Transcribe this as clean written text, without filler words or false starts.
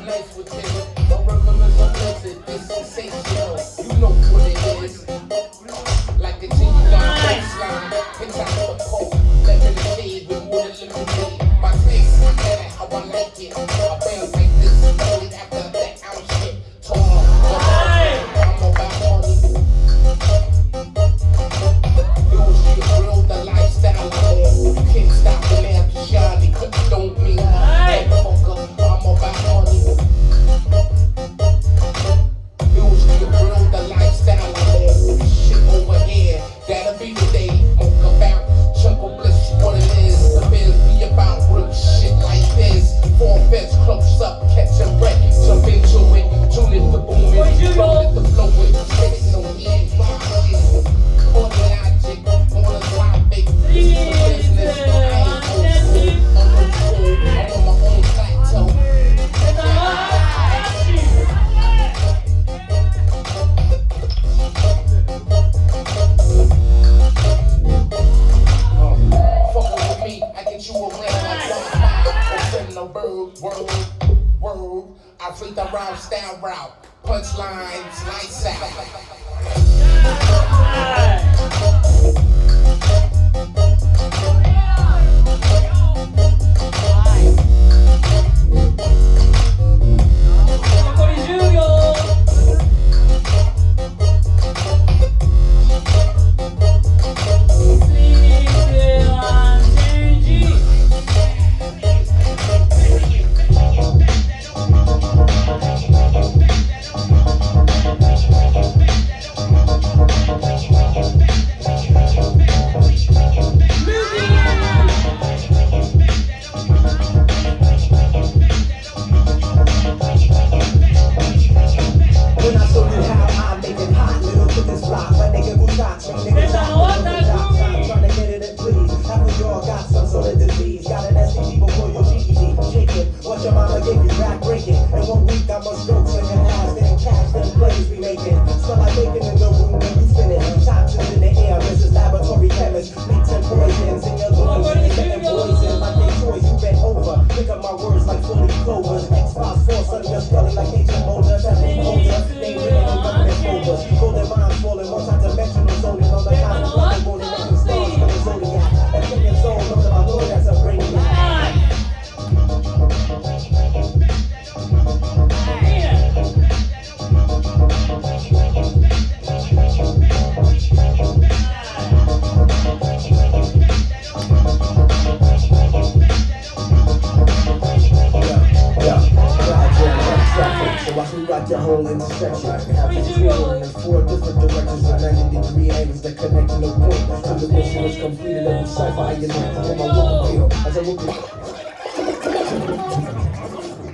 blessed with this. My rhythm is a blizzard, this sensational. You know what it is. Like a genuine baseline, it's out the pole. Let me shade with more than lemonade. My taste, I got it how I like it. I bang like this, only after that ounce shit. Tall, I'm about money. It was real, the lifestyle I live. You can't stop the lamp to shine, it couldn't don't mean motherfucker, I'm about money. It was real, the lifestyle I live. Shit over here, that'll be the day. Mocha about, chunk of bliss, what it is. The biz be about real shit like this. Four bets close up, catch a wreck, jump into it. Tune it, the boom it, roll it, the flow it. Spit it, no need, rock it. On the logic, on the topic. This is the business, I ain't old. I'm on my own plateau. Fuckin' with me, I get you around like Wi-Fi. Send no bird, word. I freak the rhyme style route. Punchlines, lights out. The whole intersection. Have it clear in 4 different directions at 90-degree angles that connect to the point. Till the mission is completed, every cipher I unite. From my walk wheel as I look at